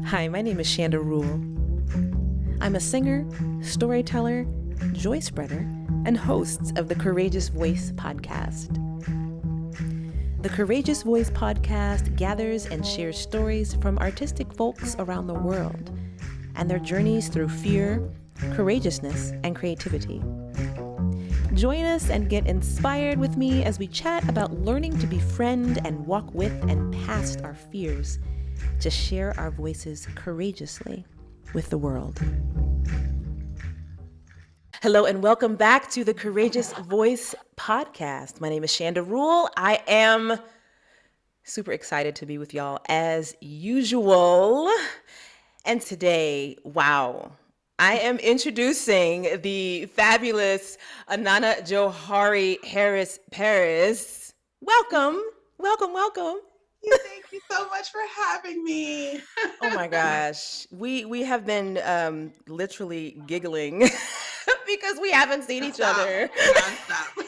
Hi, my name is Shanda Rule. I'm a singer, storyteller, joy spreader, and host of the Courageous Voice podcast. The Courageous Voice podcast gathers and shares stories from artistic folks around the world and their journeys through fear, courageousness, and creativity. Join us and get inspired with me as we chat about learning to befriend and walk with and past our fears to share our voices courageously with the world. Hello and welcome back to the Courageous Voice podcast. My name is Shanda Rule. I am super excited to be with y'all as usual. And today, wow, I am introducing the fabulous Anana Johari Harris Parris. Welcome, welcome, welcome. Thank you so much for having me. Oh my gosh, we have been literally giggling because we haven't seen each other Nonstop.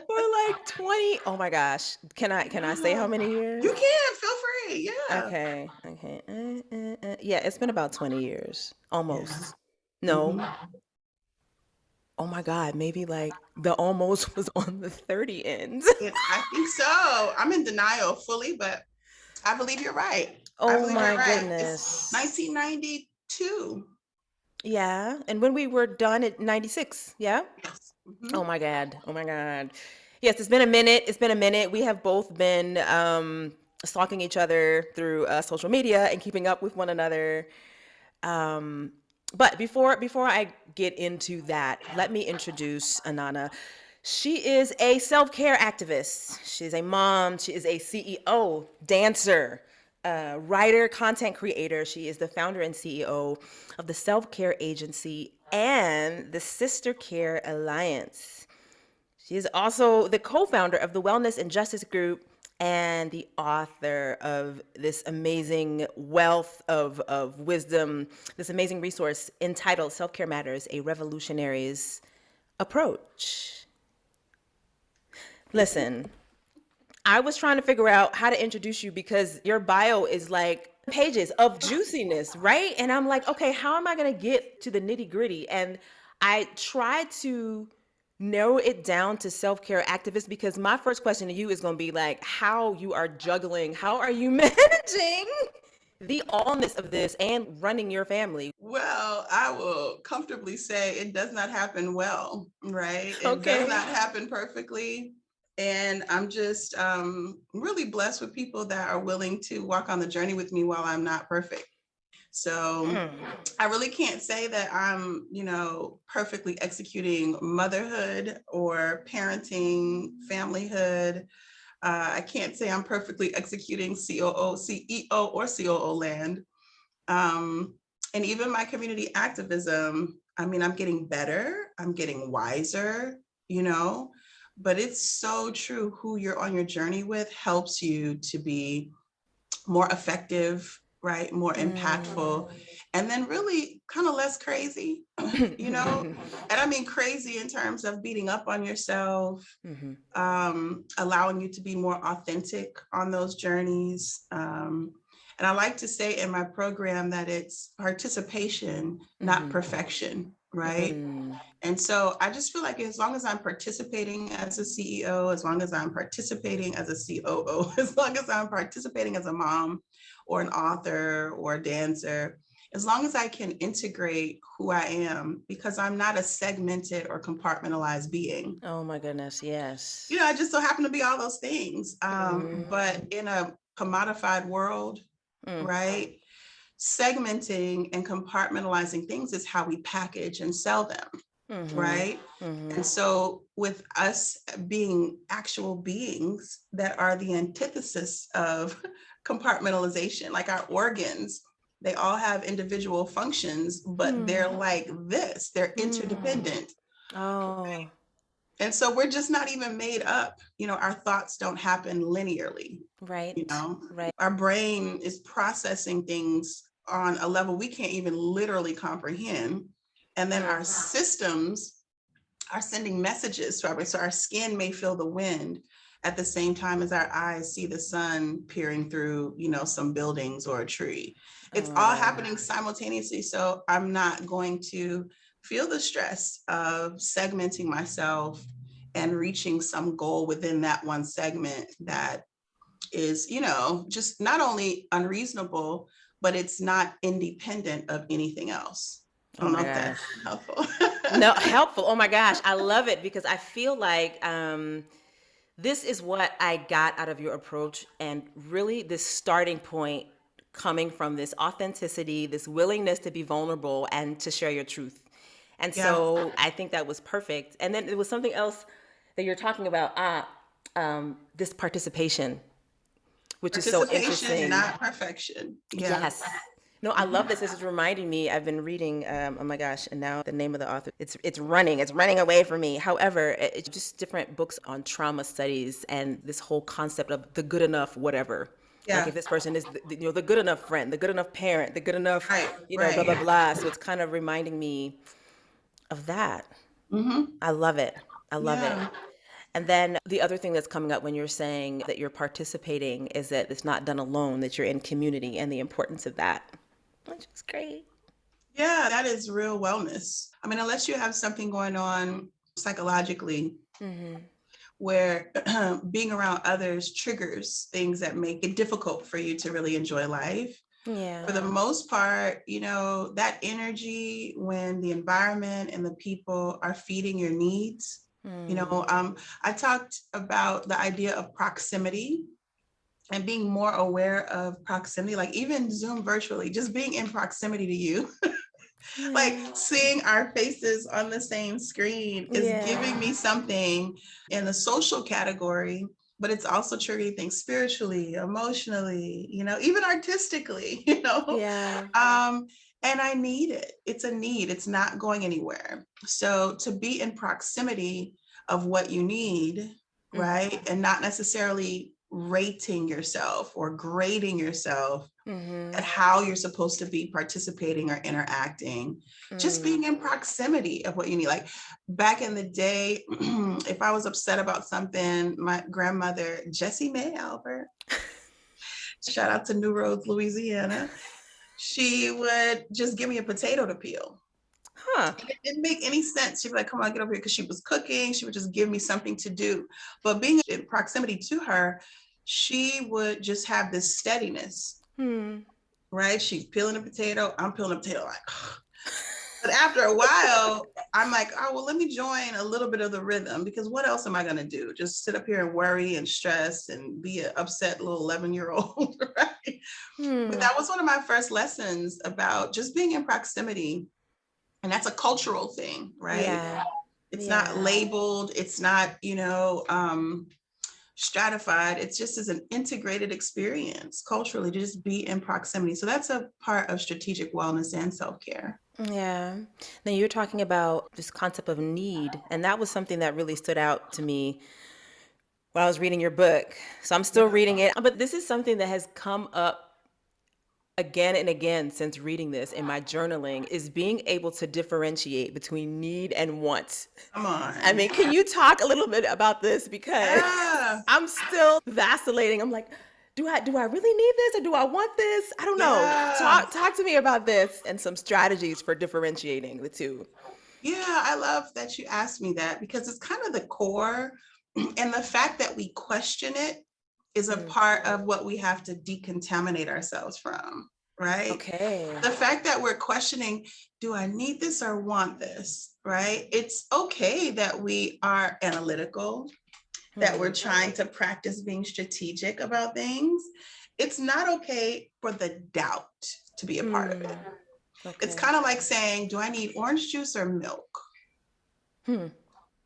for like 20. Oh my gosh, can I say how many years? You can, feel free. Yeah. Okay. Yeah, it's been about 20 years, almost. Yeah. No. Mm-hmm. Oh my God, maybe like the almost was on the 30 ends. I think so. I'm in denial fully, but I believe you're right. Oh my Right. goodness. It's 1992. Yeah, and when we were done at 96, yeah? Yes. Mm-hmm. Oh my God. Oh my God. Yes, it's been a minute. It's been a minute. We have both been stalking each other through social media and keeping up with one another. But before I get into that, let me introduce Anana. She is a self-care activist. She's a mom. She is a CEO, dancer, writer, content creator. She is the founder and CEO of the self-care agency and the Sister Care Alliance. She is also the co-founder of the Wellness and Justice Group and the author of this amazing wealth of wisdom, this amazing resource entitled Self-Care Matters, A Revolutionary's Approach. Listen, I was trying to figure out how to introduce you because your bio is like pages of juiciness, right? And I'm like, okay, how am I going to get to the nitty gritty? And I tried to narrow it down to self-care activists because my first question to you is going to be like how you are juggling, how are you managing the allness of this and running your family? Well, I will comfortably say it does not happen well, right? It does not happen perfectly. And I'm just really blessed with people that are willing to walk on the journey with me while I'm not perfect. So I really can't say that I'm, perfectly executing motherhood or parenting, familyhood. I can't say I'm perfectly executing COO, CEO, or COO land. And even my community activism, I'm getting better, I'm getting wiser, but it's so true. Who you're on your journey with helps you to be more effective, right? More impactful, and then really kind of less crazy, And I mean crazy in terms of beating up on yourself, allowing you to be more authentic on those journeys. And I like to say in my program that it's participation, not perfection, right? And so I just feel like as long as I'm participating as a CEO, as long as I'm participating as a COO, as long as I'm participating as a mom or an author or a dancer, as long as I can integrate who I am, because I'm not a segmented or compartmentalized being. Oh my goodness, yes. I just so happen to be all those things. But in a commodified world, right? Segmenting and compartmentalizing things is how we package and sell them, right? And so with us being actual beings that are the antithesis of compartmentalization, like our organs, they all have individual functions, but they're like this, they're interdependent. Oh. And so we're just not even made up. Our thoughts don't happen linearly. Right. Right. Our brain is processing things on a level we can't even literally comprehend. And then our systems are sending messages to our brain. So our skin may feel the wind, at the same time as our eyes see the sun peering through, some buildings or a tree. It's all happening simultaneously. So I'm not going to feel the stress of segmenting myself and reaching some goal within that one segment that is, just not only unreasonable, but it's not independent of anything else. I Oh don't know my if that's gosh. helpful. No, helpful. Oh my gosh. I love it because I feel like this is what I got out of your approach, and really this starting point coming from this authenticity, this willingness to be vulnerable and to share your truth. And Yeah. so I think that was perfect. And then there was something else that you're talking about, this participation, which is so Participation, interesting. not perfection. Yeah. Yes. No, I Mhm. love this. This is reminding me. I've been reading. Oh my gosh! And now the name of the author. It's running. It's running away from me. However, it's just different books on trauma studies and this whole concept of the good enough whatever. Like Yeah. if this person is the good enough friend, the good enough parent, the good enough Right. blah blah Right. blah. So it's kind of reminding me of that. Hmm. I love it. I love it. Yeah. And then the other thing that's coming up when you're saying that you're participating is that it's not done alone, that you're in community and the importance of that, which is great. Yeah, that is real wellness. I mean, unless you have something going on psychologically Mm-hmm. where being around others triggers things that make it difficult for you to really enjoy life. Yeah. For the most part, that energy when the environment and the people are feeding your needs. Mm. I talked about the idea of proximity and being more aware of proximity, like even Zoom virtually, just being in proximity to you. Like Yeah. seeing our faces on the same screen is giving Yeah. me something in the social category, but it's also triggering things spiritually, emotionally, even artistically, Yeah. and I need it. It's a need. It's not going anywhere. So to be in proximity of what you need, right? And not necessarily rating yourself or grading yourself Mm-hmm. at how you're supposed to be participating or interacting, just Mm. being in proximity of what you need. Like back in the day, if I was upset about something, my grandmother, Jessie Mae Albert, shout out to New Roads, Louisiana, she would just give me a potato to peel. Huh. And it didn't make any sense. She'd be like, come on, get over here. Because she was cooking. She would just give me something to do. But being in proximity to her, she would just have this steadiness, Hmm. right? She's peeling a potato. I'm peeling a potato. Like, but after a while, I'm like, oh, well, let me join a little bit of the rhythm because what else am I going to do? Just sit up here and worry and stress and be an upset little 11-year-old, right? But Hmm. that was one of my first lessons about just being in proximity. And that's a cultural thing, right? Yeah. It's not Yeah. labeled. It's not, stratified. It's just as an integrated experience culturally to just be in proximity. So that's a part of strategic wellness and self-care. Yeah. Now you're talking about this concept of need, and that was something that really stood out to me while I was reading your book. So I'm still Yeah. reading it, but this is something that has come up again and again since reading this in my journaling is being able to differentiate between need and want. Come I on. mean, can you talk a little bit about this because Yeah. I'm still vacillating. I'm like, do I really need this or do I want this? I don't know. Yeah. Talk to me about this and some strategies for differentiating the two. Yeah. I love that you asked me that because it's kind of the core. And the fact that we question it is a Hmm. part of what we have to decontaminate ourselves from, right? Okay. The fact that we're questioning, do I need this or want this, right? It's okay that we are analytical, that we're Hmm. trying to practice being strategic about things. It's not okay for the doubt to be a part of it. Hmm. It's Okay. kind of like saying, do I need orange juice or milk? Hmm.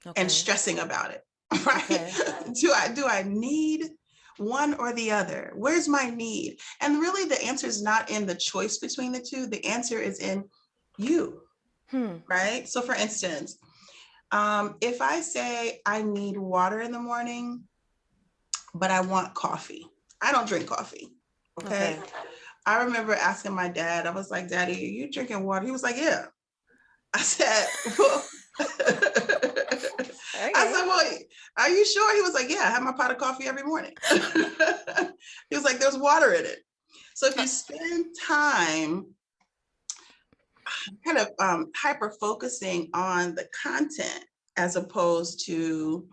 And Okay. stressing about it, right? Okay. Do I need one or the other? Where's my need? And really the answer is not in the choice between the two. The answer is in you, Hmm. right? So for instance, if I say I need water in the morning, but I want coffee, I don't drink coffee. Okay. Okay. I remember asking my dad, I was like, Daddy, are you drinking water? He was like, yeah. I said, well, I said, well, are you sure? He was like, yeah, I have my pot of coffee every morning. He was like, there's water in it. So if you spend time kind of hyper focusing on the content as opposed to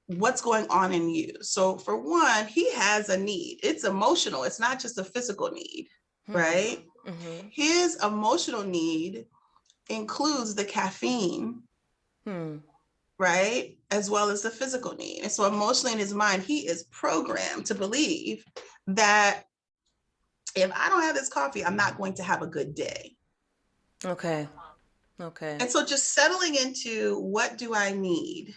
what's going on in you. So for one, he has a need. It's emotional. It's not just a physical need, right? Mm-hmm. His emotional need includes the caffeine, right? As well as the physical need. And so emotionally in his mind, he is programmed to believe that if I don't have this coffee, I'm not going to have a good day. Okay. Okay. And so just settling into what do I need?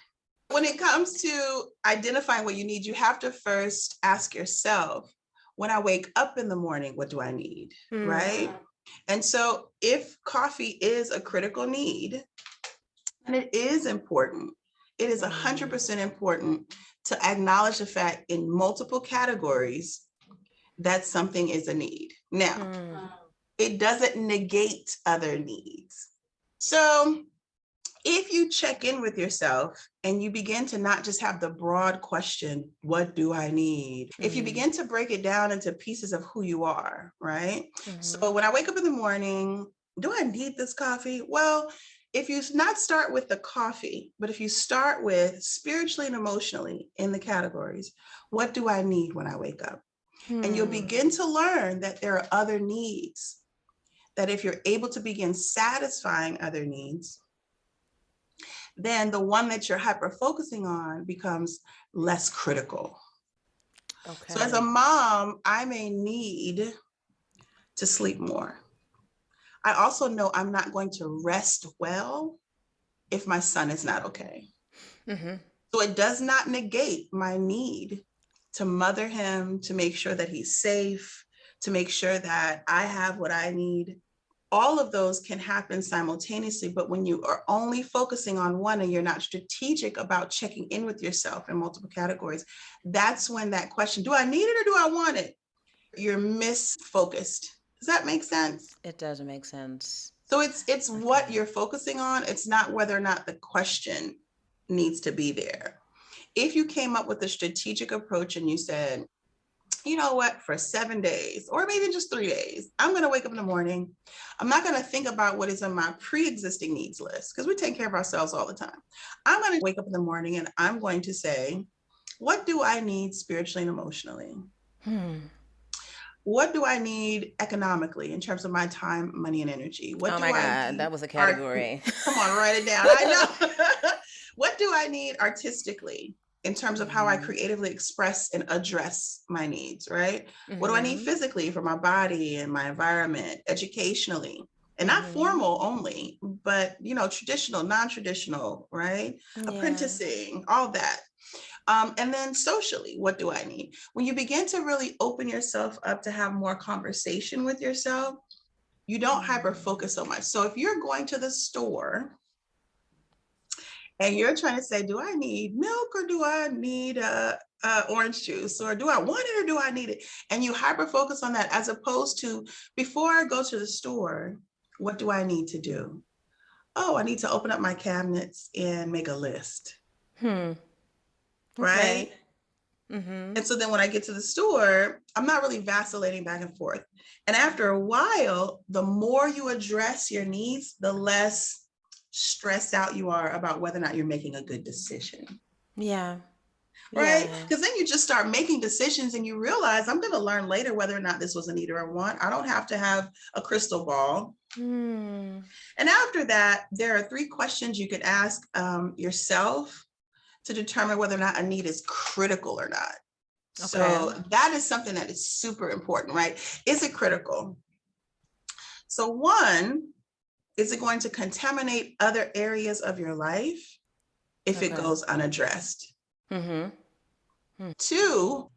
When it comes to identifying what you need, you have to first ask yourself, when I wake up in the morning, what do I need? Right? And so if coffee is a critical need, and it is important, it is 100% important to acknowledge the fact in multiple categories that something is a need. Now, it doesn't negate other needs. So if you check in with yourself and you begin to not just have the broad question, what do I need? If you begin to break it down into pieces of who you are, right? So when I wake up in the morning, do I need this coffee? Well, if you not start with the coffee, but if you start with spiritually and emotionally in the categories, what do I need when I wake up? And you'll begin to learn that there are other needs, that if you're able to begin satisfying other needs, then the one that you're hyper focusing on becomes less critical. Okay. So as a mom, I may need to sleep more. I also know I'm not going to rest well if my son is not okay. So it does not negate my need to mother him, to make sure that he's safe, to make sure that I have what I need. All of those can happen simultaneously, but when you are only focusing on one and you're not strategic about checking in with yourself in multiple categories, that's when that question, do I need it or do I want it? You're misfocused. Does that make sense? It does make sense. So it's what you're focusing on. It's not whether or not the question needs to be there. If you came up with a strategic approach and you said, you know what, for 7 days, or maybe just 3 days, I'm going to wake up in the morning. I'm not going to think about what is on my pre-existing needs list, because we take care of ourselves all the time. I'm going to wake up in the morning and I'm going to say, what do I need spiritually and emotionally? What do I need economically in terms of my time, money, and energy? What do I God, need? that was a category. Come on, write it down. I know. What do I need artistically in terms of how I creatively express and address my needs, right? What do I need physically for my body and my environment, educationally? And not formal only, but, you know, traditional, non-traditional, right? Apprenticing, all that. And then socially, what do I need? When you begin to really open yourself up to have more conversation with yourself, you don't hyper focus so much. So if you're going to the store and you're trying to say, do I need milk or do I need orange juice, or do I want it or do I need it? And you hyper focus on that, as opposed to, before I go to the store, what do I need to do? Oh, I need to open up my cabinets and make a list. Right? And so then when I get to the store, I'm not really vacillating back and forth. And after a while, the more you address your needs, the less stressed out you are about whether or not you're making a good decision. Yeah. Right? Because then you just start making decisions and you realize, I'm going to learn later whether or not this was a need or a want. I don't have to have a crystal ball. And after that, there are 3 questions you could ask yourself to determine whether or not a need is critical or not. So that is something that is super important, right? Is it critical? So 1, is it going to contaminate other areas of your life if it goes unaddressed? 2,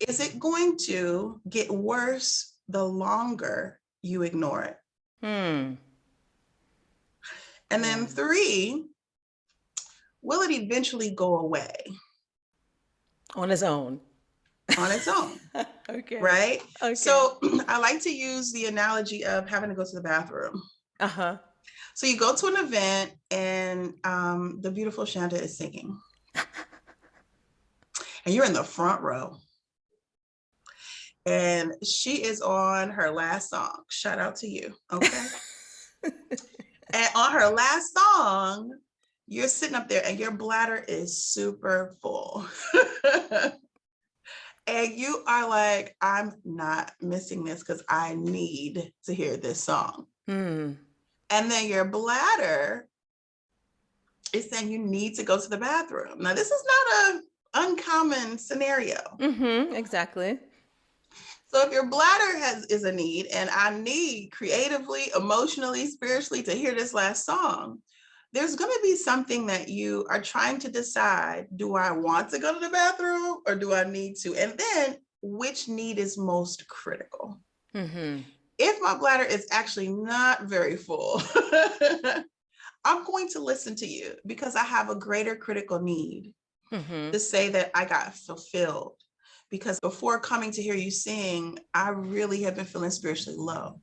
is it going to get worse the longer you ignore it? And then 3, will it eventually go away? On its own. On its own. Right? So I like to use the analogy of having to go to the bathroom. So you go to an event and the beautiful Shanta is singing. and you're in the front row. And she is on her last song. Shout out to you. Okay. And on her last song, you're sitting up there and your bladder is super full. And you are like, I'm not missing this because I need to hear this song. And then your bladder is saying you need to go to the bathroom. Now, this is not an uncommon scenario. Exactly. So if your bladder is a need, and I need creatively, emotionally, spiritually to hear this last song, there's going to be something that you are trying to decide. Do I want to go to the bathroom or do I need to? And then which need is most critical? If my bladder is actually not very full, I'm going to listen to you because I have a greater critical need to say that I got fulfilled. Because before coming to hear you sing, I really have been feeling spiritually low.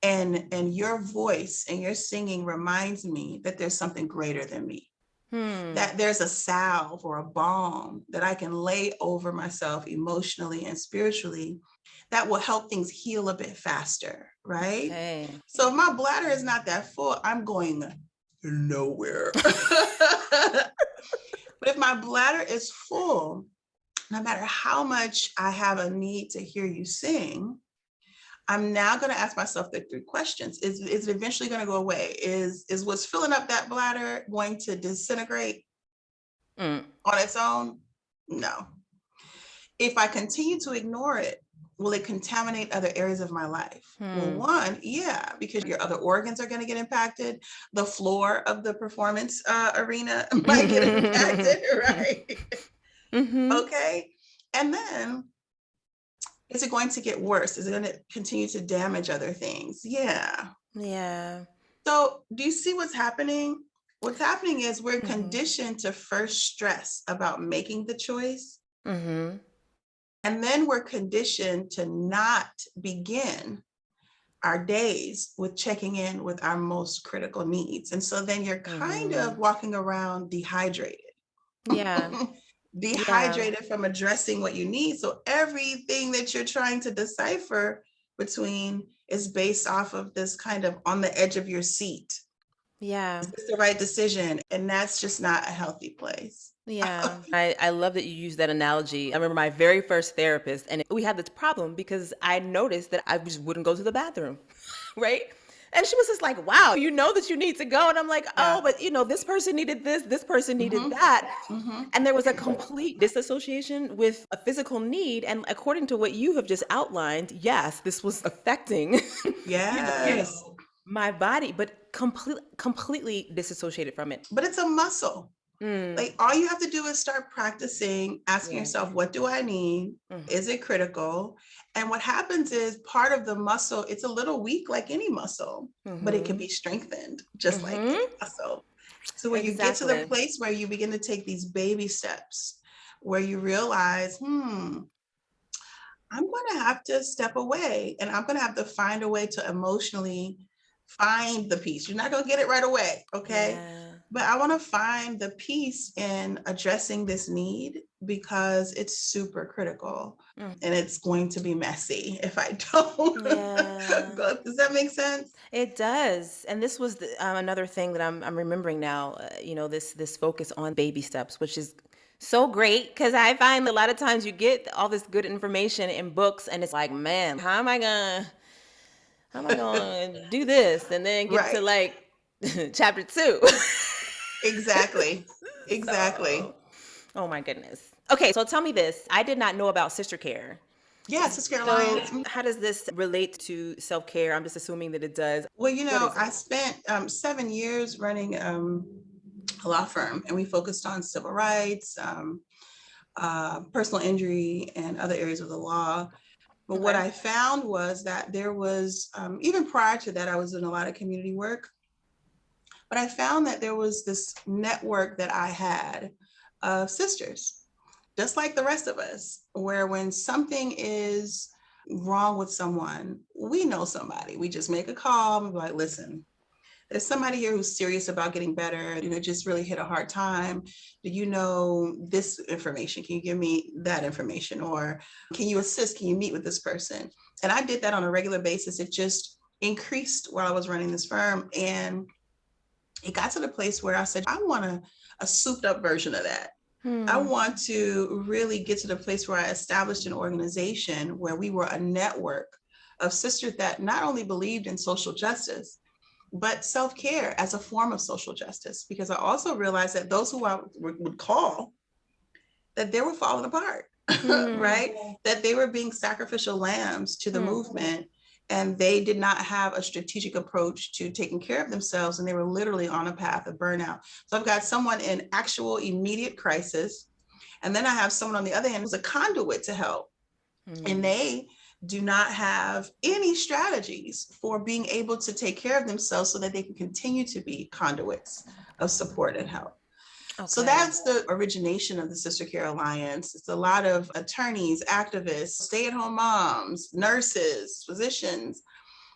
And your voice and your singing reminds me that there's something greater than me. That there's a salve or a balm that I can lay over myself emotionally and spiritually that will help things heal a bit faster, right? Okay. So if my bladder is not that full, I'm going nowhere. But if my bladder is full, no matter how much I have a need to hear you sing, I'm now going to ask myself the 3 questions. Is it eventually going to go away? Is what's filling up that bladder going to disintegrate on its own? No. If I continue to ignore it, will it contaminate other areas of my life? Well, one, yeah, because your other organs are going to get impacted. The floor of the performance arena might get impacted, right? Okay. And then, is it going to get worse? Is it going to continue to damage other things? Yeah. So do you see what's happening? What's happening is we're conditioned to first stress about making the choice. And then we're conditioned to not begin our days with checking in with our most critical needs. And so then you're kind of walking around dehydrated. Dehydrated from addressing what you need. So everything that you're trying to decipher between is based off of this kind of on the edge of your seat. Is this the right decision? And that's just not a healthy place. I love that you use that analogy. I remember my very first therapist, and we had this problem because I noticed that I just wouldn't go to the bathroom, right? And she was just like, wow, you know that you need to go. And I'm like, oh, but this person needed this person needed that. And there was a complete disassociation with a physical need. And according to what you have just outlined, yes, this was affecting my body, but completely disassociated from it. But it's a muscle. Like all you have to do is start practicing, asking yourself, what do I need? Is it critical? And what happens is part of the muscle, it's a little weak like any muscle, but it can be strengthened just like any muscle. So when you get to the place where you begin to take these baby steps, where you realize, I'm going to have to step away and I'm going to have to find a way to emotionally find the peace. You're not going to get it right away. Okay. But I want to find the peace in addressing this need because it's super critical and it's going to be messy if I don't. Does that make sense? It does. And this was another thing that I'm remembering now, this focus on baby steps, which is so great because I find a lot of times you get all this good information in books and it's like, man, how am I gonna do this? And then get to like chapter 2. Exactly. So, oh my goodness. Okay, so tell me this. I did not know about sister care. Yeah, sister care alliance. How does this relate to self-care? I'm just assuming that it does. Well, I spent 7 years running a law firm, and we focused on civil rights, personal injury, and other areas of the law. But what I found was that there was, even prior to that, I was doing a lot of community work. But I found that there was this network that I had of sisters, just like the rest of us, where when something is wrong with someone, we know somebody. We just make a call and be like, listen, there's somebody here who's serious about getting better, just really hit a hard time. Do you know this information? Can you give me that information? Or can you assist? Can you meet with this person? And I did that on a regular basis. It just increased while I was running this firm. And it got to the place where I said, I want a souped up version of that. I want to really get to the place where I established an organization where we were a network of sisters that not only believed in social justice, but self-care as a form of social justice. Because I also realized that those who I would call, that they were falling apart, right? That they were being sacrificial lambs to the movement, and they did not have a strategic approach to taking care of themselves, and they were literally on a path of burnout. So I've got someone in actual immediate crisis, and then I have someone on the other hand who's a conduit to help, and they do not have any strategies for being able to take care of themselves so that they can continue to be conduits of support and help. Okay. So that's the origination of the Sister Care Alliance. It's a lot of attorneys, activists, stay-at-home moms, nurses, physicians.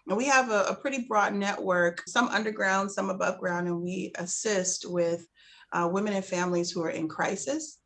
And we have a pretty broad network, some underground, some above ground, and we assist with women and families who are in crisis.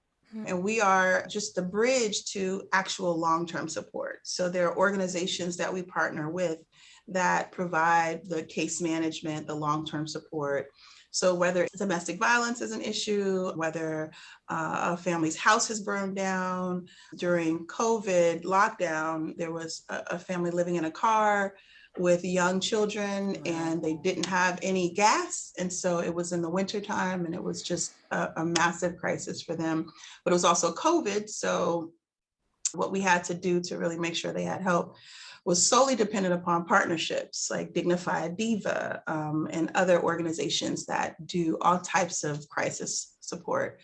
And we are just the bridge to actual long-term support. So there are organizations that we partner with that provide the case management, the long-term support. So whether domestic violence is an issue, whether a family's house has burned down, during COVID lockdown, there was a family living in a car with young children, and they didn't have any gas. And so it was in the wintertime, and it was just a massive crisis for them. But it was also COVID. So what we had to do to really make sure they had help was solely dependent upon partnerships like Dignified Diva and other organizations that do all types of crisis support.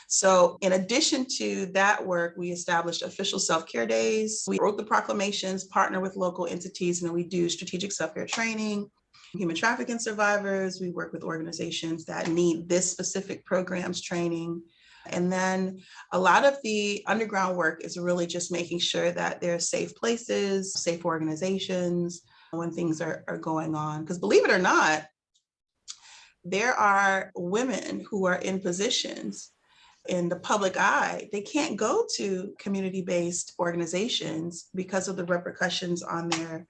So in addition to that work, we established official self-care days. We wrote the proclamations, partner with local entities, and we do strategic self-care training, human trafficking survivors. We work with organizations that need this specific programs training. And then a lot of the underground work is really just making sure that there are safe places, safe organizations when things are going on. Because believe it or not, there are women who are in positions in the public eye. They can't go to community-based organizations because of the repercussions on their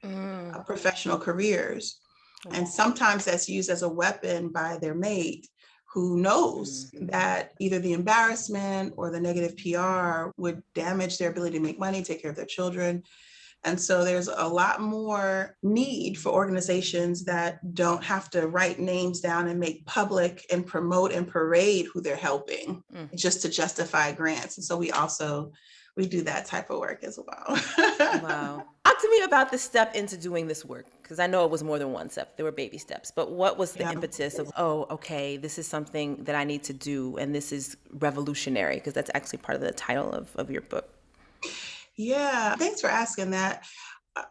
professional careers. And sometimes that's used as a weapon by their mate, who knows that either the embarrassment or the negative PR would damage their ability to make money, take care of their children. And so there's a lot more need for organizations that don't have to write names down and make public and promote and parade who they're helping just to justify grants. And so we do that type of work as well. Wow. Talk to me about the step into doing this work, because I know it was more than one step. There were baby steps, but what was the impetus of, oh, okay, this is something that I need to do, and this is revolutionary, because that's actually part of the title of your book. Yeah, thanks for asking that.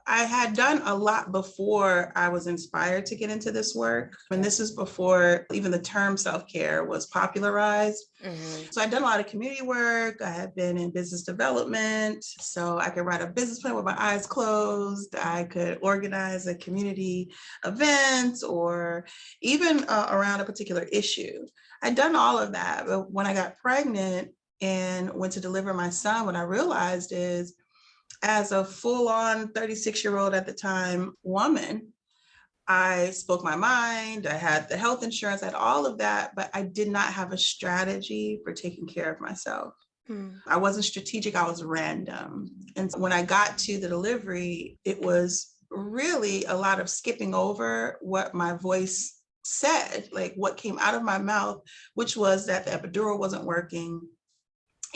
I had done a lot before I was inspired to get into this work. And this is before even the term self-care was popularized. So I'd done a lot of community work. I had been in business development. So I could write a business plan with my eyes closed. I could organize a community event or even around a particular issue. I'd done all of that. But when I got pregnant and went to deliver my son, what I realized is, as a full-on 36-year-old at the time woman, I spoke my mind, I had the health insurance, I had all of that, but I did not have a strategy for taking care of myself. I wasn't strategic, I was random. And when I got to the delivery, it was really a lot of skipping over what my voice said, like what came out of my mouth, which was that the epidural wasn't working.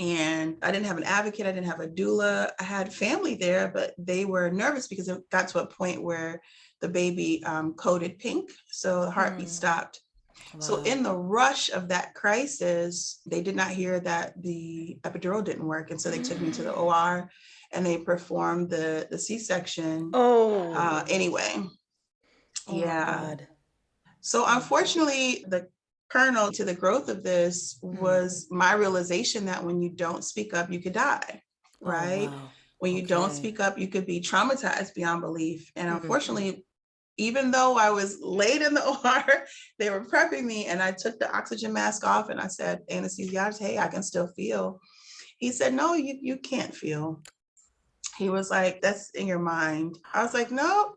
And I didn't have an advocate, I didn't have a doula. I had family there, but they were nervous because it got to a point where the baby coded pink, so the heartbeat stopped. Wow. So in the rush of that crisis, they did not hear that the epidural didn't work. And so they took me to the OR and they performed the C-section anyway. Oh yeah. My God. So unfortunately, the kernel to the growth of this was my realization that when you don't speak up, you could die, right? When you don't speak up, you could be traumatized beyond belief. And unfortunately, even though I was laid in the OR, they were prepping me, and I took the oxygen mask off and I said, anesthesiologist, hey, I can still feel. He said, no, you can't feel. He was like, that's in your mind. I was like, no.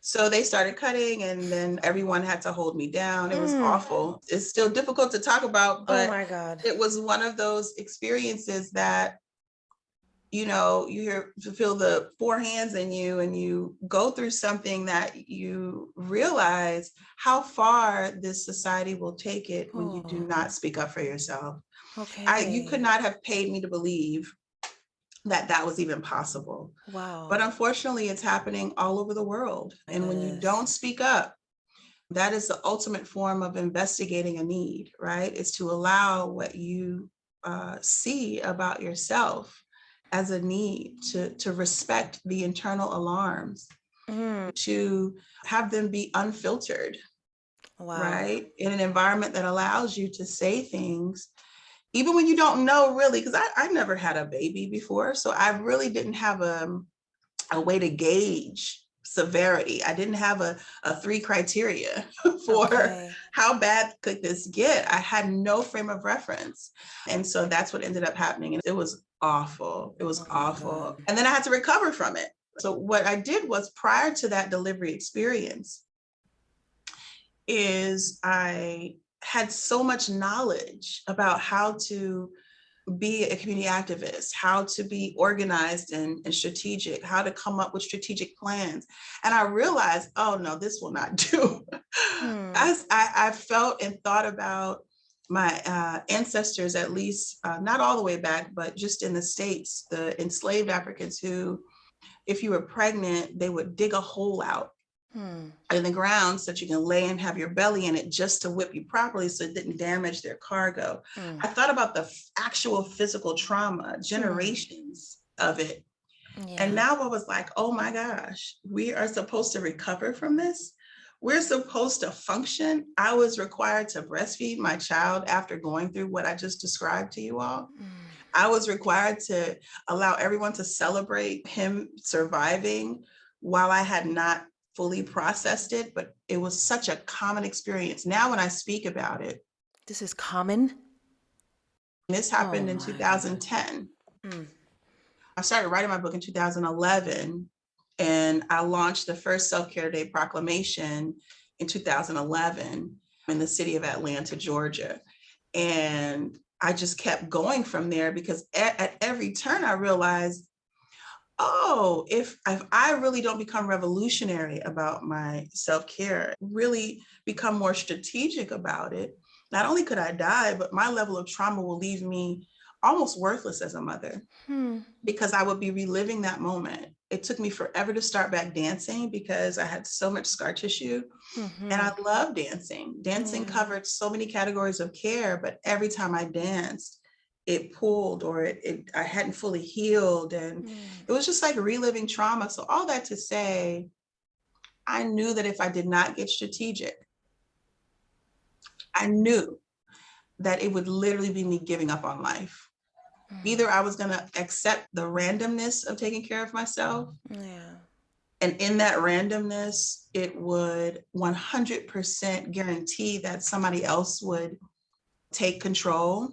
So they started cutting, and then everyone had to hold me down. It was awful. It's still difficult to talk about, but oh my God. it was one of those experiences that, you know, you feel the four hands in you, and you go through something that you realize how far this society will take it when you do not speak up for yourself. Okay. You could not have paid me to believe that that was even possible. Wow. But unfortunately, it's happening all over the world. And when you don't speak up, that is the ultimate form of investigating a need, right? Is to allow what you see about yourself as a need, to respect the internal alarms, to have them be unfiltered, Wow. right? In an environment that allows you to say things, even when you don't know really, because I never had a baby before. So I really didn't have a way to gauge severity. I didn't have a 3 criteria for how bad could this get. I had no frame of reference. And so that's what ended up happening. And it was awful. It was awful. And then I had to recover from it. So what I did was, prior to that delivery experience, is I had so much knowledge about how to be a community activist, how to be organized and strategic, how to come up with strategic plans. And I realized, oh no, this will not do. As I felt and thought about my ancestors, at least not all the way back, but just in the States, the enslaved Africans who, if you were pregnant, they would dig a hole out in the ground so that you can lay and have your belly in it, just to whip you properly so it didn't damage their cargo. I thought about the actual physical trauma, generations of it. Yeah. And now I was like, oh my gosh, we are supposed to recover from this. We're supposed to function. I was required to breastfeed my child after going through what I just described to you all. I was required to allow everyone to celebrate him surviving while I had not fully processed it, but it was such a common experience. Now, when I speak about it, this is common. This happened in 2010. I started writing my book in 2011, and I launched the first Self-Care Day proclamation in 2011 in the city of Atlanta, Georgia. And I just kept going from there, because at every turn I realized, oh, if I really don't become revolutionary about my self-care, really become more strategic about it, not only could I die, but my level of trauma will leave me almost worthless as a mother, because I would be reliving that moment. It took me forever to start back dancing because I had so much scar tissue, and I love dancing. Dancing covered so many categories of care, but every time I danced, it pulled, or I hadn't fully healed. And it was just like reliving trauma. So all that to say, I knew that if I did not get strategic, I knew that it would literally be me giving up on life. Either I was going to accept the randomness of taking care of myself. And in that randomness, it would 100% guarantee that somebody else would take control,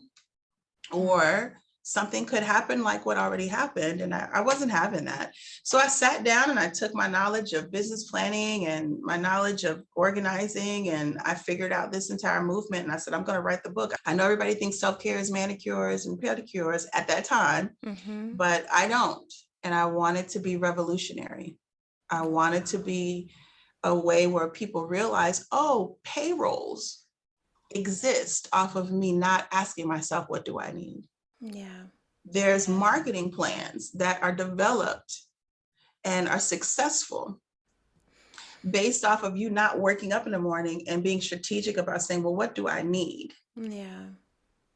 or something could happen like what already happened. And I wasn't having that. So I sat down and I took my knowledge of business planning and my knowledge of organizing, and I figured out this entire movement. And I said, I'm going to write the book. I know everybody thinks self-care is manicures and pedicures at that time, but I don't. And I wanted to be revolutionary. I wanted to be a way where people realize, oh, payrolls exist off of me not asking myself, what do I need? There's marketing plans that are developed and are successful based off of you not waking up in the morning and being strategic about saying, well, what do I need?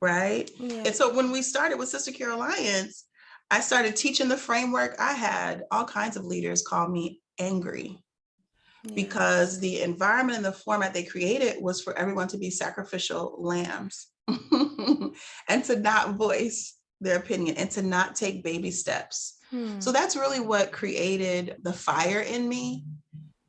Right? And so when we started with Sister Care Alliance, I started teaching the framework. I had all kinds of leaders call me angry, because the environment and the format they created was for everyone to be sacrificial lambs and to not voice their opinion and to not take baby steps. So that's really what created the fire in me.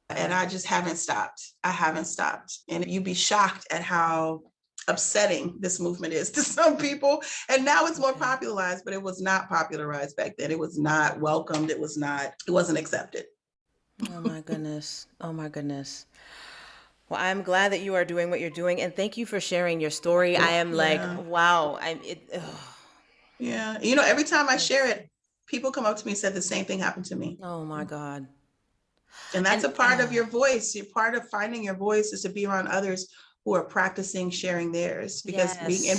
And I just haven't stopped. I haven't stopped. And you'd be shocked at how upsetting this movement is to some people. And now it's more popularized, but it was not popularized back then. It was not welcomed. It wasn't accepted. Oh my goodness. Oh my goodness. Well, I'm glad that you are doing what you're doing, and thank you for sharing your story. I am like, Yeah. wow. Ugh. Yeah. You know, every time I share it, people come up to me and said the same thing happened to me. Oh my God. And that's And a part of your voice. You're part of finding your voice is to be around others who are practicing sharing theirs, because being in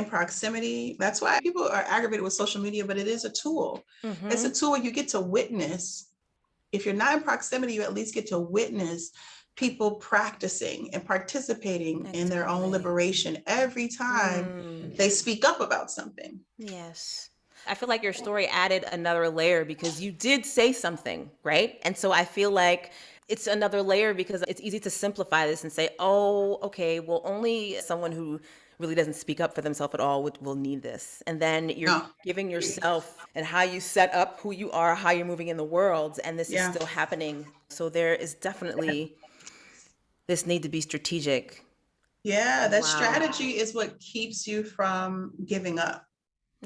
proximity, that's why people are aggravated with social media, but it is a tool. It's a tool you get to witness. If you're not in proximity, you at least get to witness people practicing and participating in their own liberation every time they speak up about something. Yes. I feel like your story added another layer because you did say something, right? And so I feel like it's another layer because it's easy to simplify this and say, oh, okay, well, only someone who really doesn't speak up for themselves at all will need this. And then you're No. giving yourself and how you set up who you are, how you're moving in the world, and this is Yeah. still happening. So there is definitely this need to be strategic. Yeah, that Wow. strategy is what keeps you from giving up.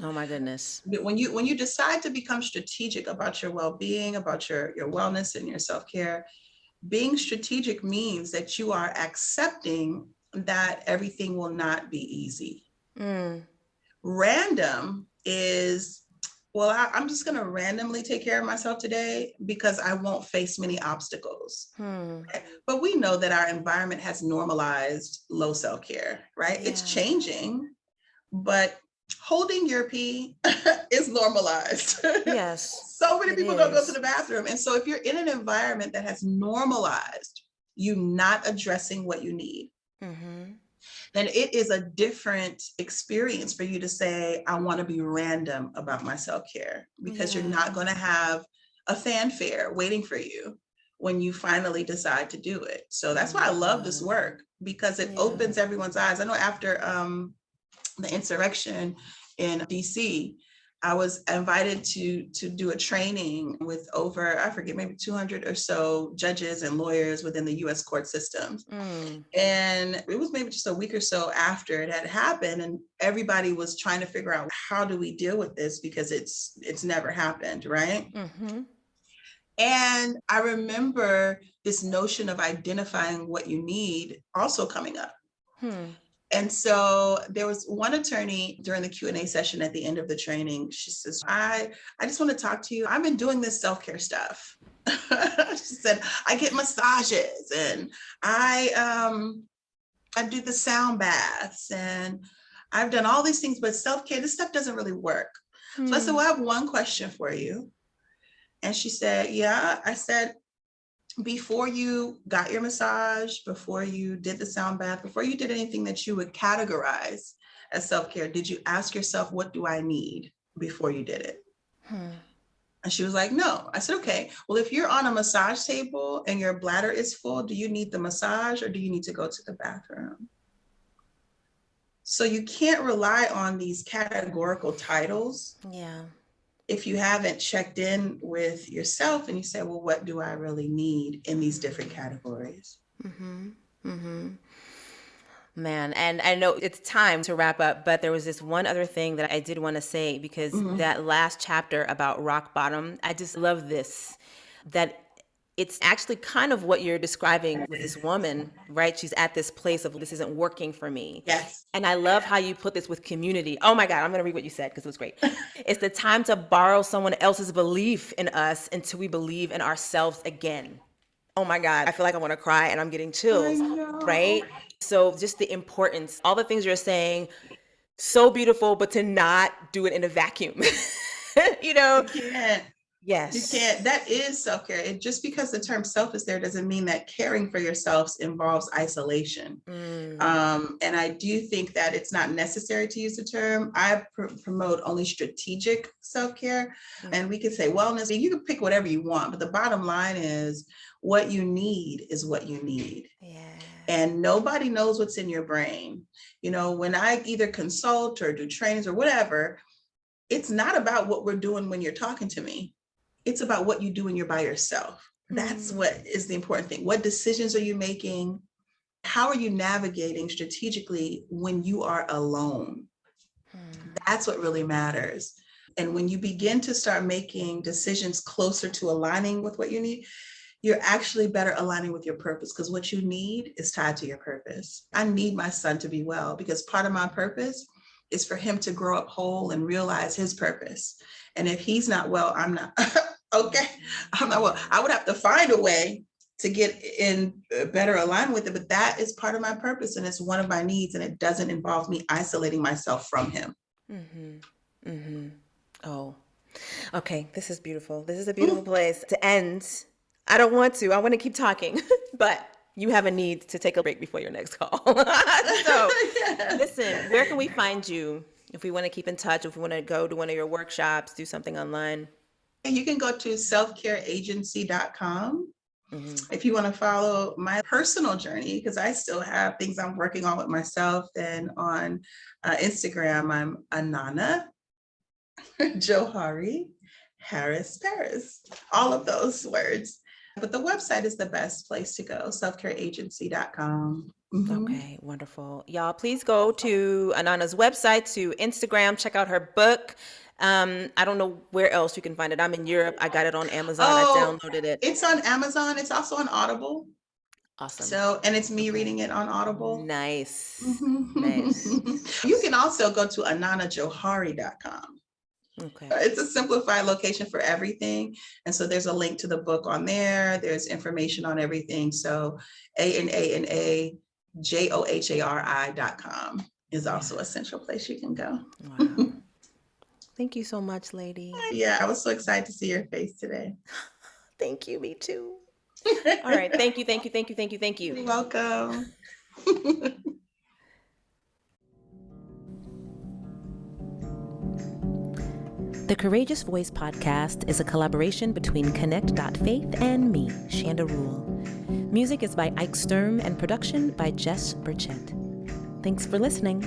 Oh my goodness. When you decide to become strategic about your well-being, about your wellness and your self-care, being strategic means that you are accepting that everything will not be easy. Random is, well, I'm just going to randomly take care of myself today because I won't face many obstacles. Right? But we know that our environment has normalized low self-care, right? Yeah. It's changing, but holding your pee is normalized. Yes. So many It people don't go to is. the bathroom. And so if you're in an environment that has normalized you not addressing what you need, then it is a different experience for you to say, I want to be random about my self-care, because you're not going to have a fanfare waiting for you when you finally decide to do it. So that's why I love this work, because it opens everyone's eyes. I know after the insurrection in DC, I was invited to do a training with over, I forget, maybe 200 or so judges and lawyers within the US court systems. And it was maybe just a week or so after it had happened, and everybody was trying to figure out, how do we deal with this, because it's never happened, right? And I remember this notion of identifying what you need also coming up. And so there was one attorney during the Q&A session at the end of the training. She says, I just want to talk to you. I've been doing this self-care stuff. She said, I get massages and I do the sound baths and I've done all these things, but self-care, this stuff doesn't really work. So I said, well, I have one question for you. And she said, yeah. I said, before you got your massage, before you did the sound bath, before you did anything that you would categorize as self-care, did you ask yourself, what do I need, before you did it? And she was like, no. I said, okay, well, if you're on a massage table and your bladder is full, do you need the massage or do you need to go to the bathroom? So you can't rely on these categorical titles. Yeah. If you haven't checked in with yourself and you say, well, what do I really need in these different categories? Man, and I know it's time to wrap up, but there was this one other thing that I did want to say, because that last chapter about rock bottom, I just love this, that it's actually kind of what you're describing with this woman, right? She's at this place of, this isn't working for me. Yes. And I love how you put this with community. Oh my God, I'm going to read what you said because it was great. It's the time to borrow someone else's belief in us until we believe in ourselves again. Oh my God, I feel like I want to cry and I'm getting chills, right? So just the importance, all the things you're saying, so beautiful, but to not do it in a vacuum. You know? You can't. Yes. You can't. That is self-care. And just because the term self is there doesn't mean that caring for yourselves involves isolation. And I do think that it's not necessary to use the term. I promote only strategic self-care. And we could say wellness, you can pick whatever you want, but the bottom line is what you need is what you need. And nobody knows what's in your brain. You know, when I either consult or do trainings or whatever, it's not about what we're doing when you're talking to me. It's about what you do when you're by yourself. That's what is the important thing. What decisions are you making? How are you navigating strategically when you are alone? That's what really matters. And when you begin to start making decisions closer to aligning with what you need, you're actually better aligning with your purpose, because what you need is tied to your purpose. I need my son to be well because part of my purpose is for him to grow up whole and realize his purpose. And if he's not well, I'm not okay. I'm not well. I would have to find a way to get in better aligned with it, but that is part of my purpose and it's one of my needs, and it doesn't involve me isolating myself from him. Oh, okay. This is beautiful. This is a beautiful place to end. I don't want to. I want to keep talking, but you have a need to take a break before your next call. So, listen, where can we find you if we want to keep in touch, if we want to go to one of your workshops, do something online? You can go to selfcareagency.com. If you want to follow my personal journey, because I still have things I'm working on with myself. Then on Instagram, I'm Anana, Johari, Parris, all of those words. But the website is the best place to go, selfcareagency.com. Okay, wonderful. Y'all, please go to Anana's website, to Instagram, check out her book. I don't know where else you can find it. I'm in Europe. I got it on Amazon. I downloaded it. It's on Amazon. It's also on Audible. Awesome. So, and it's me reading it on Audible. Nice. Nice. You can also go to ananajohari.com. Okay. It's a simplified location for everything. And so there's a link to the book on there. There's information on everything. So ANANAJOHARI.com is also a central place you can go. Wow. Thank you so much, lady. Yeah, I was so excited to see your face today. Thank you, me too. All right. Thank you. You're welcome. The Courageous Voice podcast is a collaboration between Connect.Faith and me, Shanda Rule. Music is by Ike Sturm and production by Jess Burchett. Thanks for listening.